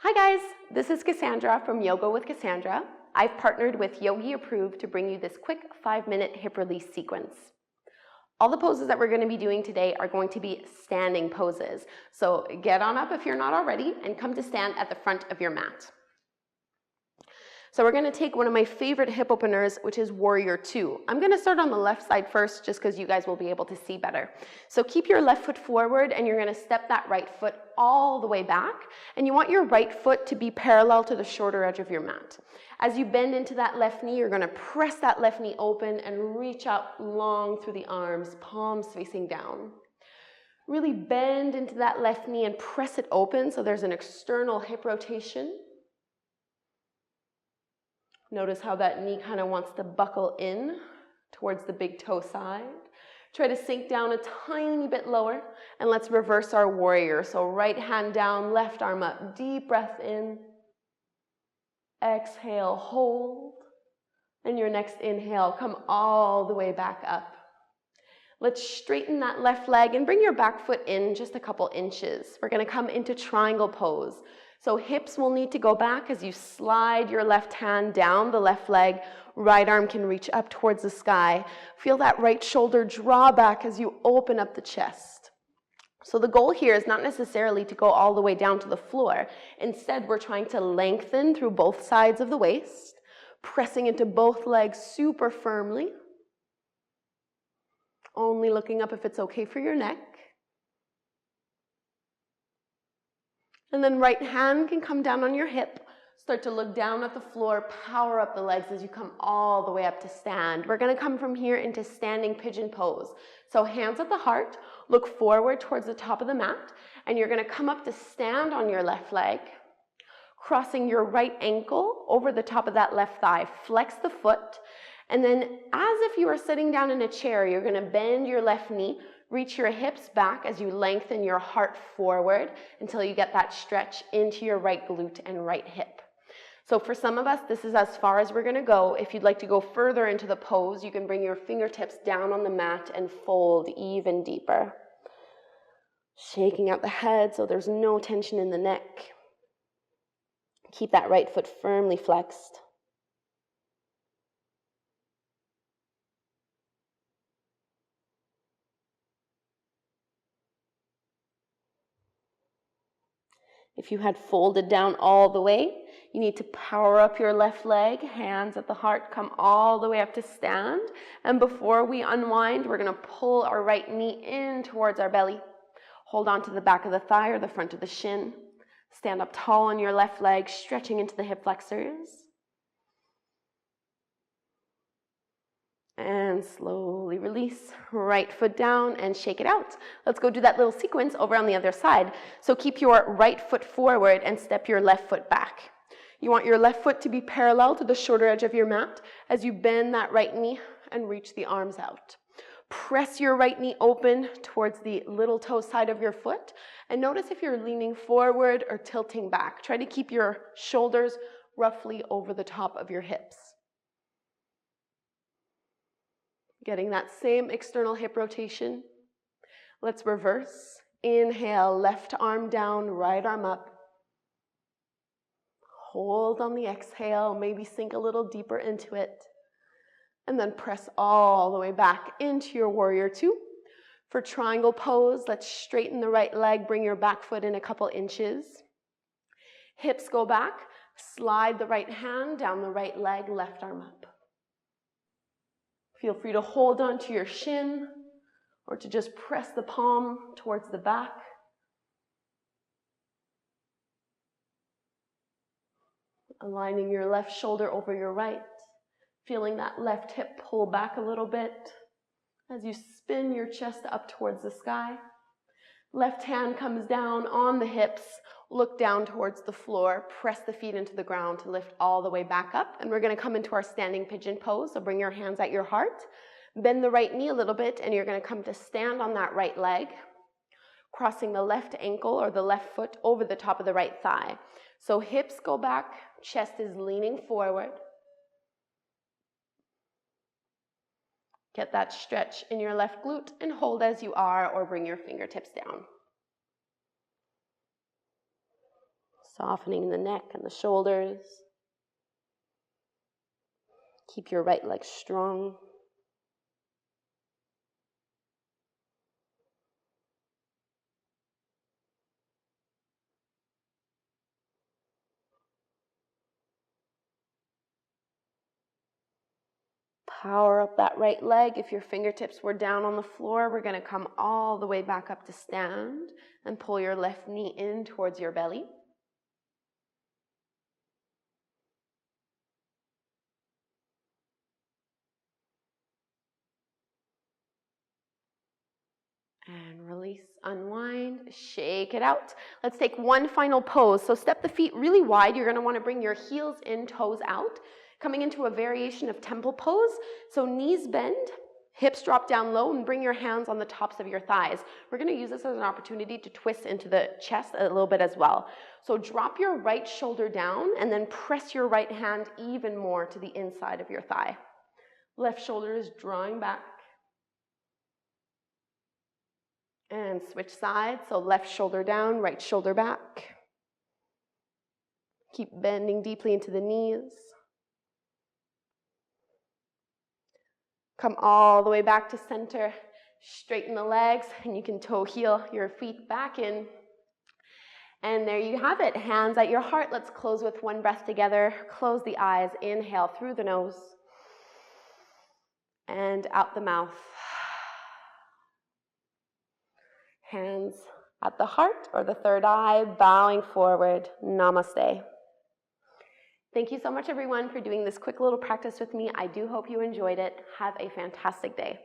Hi guys, this is Kassandra from Yoga with Kassandra. I've partnered with Yogi Approved to bring you this quick 5-minute hip release sequence. All the poses that we're going to be doing today are going to be standing poses. So get on up if you're not already and come to stand at the front of your mat. So we're going to take one of my favorite hip openers, which is Warrior 2. I'm going to start on the left side first, just because you guys will be able to see better. So keep your left foot forward, and you're going to step that right foot all the way back. And you want your right foot to be parallel to the shorter edge of your mat. As you bend into that left knee, you're going to press that left knee open and reach up long through the arms, palms facing down. Really bend into that left knee and press it open so there's an external hip rotation. Notice how that knee kind of wants to buckle in towards the big toe side. Try to sink down a tiny bit lower, and let's reverse our warrior. So right hand down, left arm up, deep breath in. Exhale, hold. And your next inhale, come all the way back up. Let's straighten that left leg and bring your back foot in just a couple inches. We're going to come into triangle pose. So hips will need to go back as you slide your left hand down the left leg. Right arm can reach up towards the sky. Feel that right shoulder draw back as you open up the chest. So the goal here is not necessarily to go all the way down to the floor. Instead, we're trying to lengthen through both sides of the waist, pressing into both legs super firmly. Only looking up if it's okay for your neck. And then right hand can come down on your hip. Start to look down at the floor, power up the legs as you come all the way up to stand. We're going to come from here into standing pigeon pose. So hands at the heart, look forward towards the top of the mat, and you're going to come up to stand on your left leg, crossing your right ankle over the top of that left thigh. Flex the foot, and then as if you were sitting down in a chair, you're going to bend your left knee, reach your hips back as you lengthen your heart forward until you get that stretch into your right glute and right hip. So for some of us, this is as far as we're going to go. If you'd like to go further into the pose, you can bring your fingertips down on the mat and fold even deeper. Shaking out the head so there's no tension in the neck. Keep that right foot firmly flexed. If you had folded down all the way, you need to power up your left leg, hands at the heart, come all the way up to stand. And before we unwind, we're going to pull our right knee in towards our belly. Hold on to the back of the thigh or the front of the shin. Stand up tall on your left leg, stretching into the hip flexors. And slowly release, right foot down and shake it out. Let's go do that little sequence over on the other side. So keep your right foot forward and step your left foot back. You want your left foot to be parallel to the shorter edge of your mat as you bend that right knee and reach the arms out. Press your right knee open towards the little toe side of your foot. And notice if you're leaning forward or tilting back. Try to keep your shoulders roughly over the top of your hips. Getting that same external hip rotation. Let's reverse. Inhale, left arm down, right arm up. Hold on the exhale, maybe sink a little deeper into it. And then press all the way back into your Warrior 2. For triangle pose, let's straighten the right leg, bring your back foot in a couple inches. Hips go back, slide the right hand down the right leg, left arm up. Feel free to hold on to your shin or to just press the palm towards the back. Aligning your left shoulder over your right. Feeling that left hip pull back a little bit as you spin your chest up towards the sky. Left hand comes down on the hips. Look down towards the floor. Press the feet into the ground to lift all the way back up. And we're going to come into our standing pigeon pose. So bring your hands at your heart. Bend the right knee a little bit, and you're going to come to stand on that right leg, crossing the left ankle or the left foot over the top of the right thigh. So hips go back, chest is leaning forward. Get that stretch in your left glute and hold as you are, or bring your fingertips down. Softening the neck and the shoulders. Keep your right leg strong. Power up that right leg. If your fingertips were down on the floor, we're going to come all the way back up to stand and pull your left knee in towards your belly. And release, unwind, shake it out. Let's take one final pose. So step the feet really wide. You're going to want to bring your heels in, toes out. Coming into a variation of temple pose. So knees bend, hips drop down low, and bring your hands on the tops of your thighs. We're going to use this as an opportunity to twist into the chest a little bit as well. So drop your right shoulder down and then press your right hand even more to the inside of your thigh. Left shoulder is drawing back. And switch sides, so left shoulder down, right shoulder back. Keep bending deeply into the knees. Come all the way back to center. Straighten the legs, and you can toe heel your feet back in. And there you have it, hands at your heart. Let's close with one breath together. Close the eyes, inhale through the nose. And out the mouth. Hands at the heart or the third eye, bowing forward. Namaste. Thank you so much, everyone, for doing this quick little practice with me. I do hope you enjoyed it. Have a fantastic day.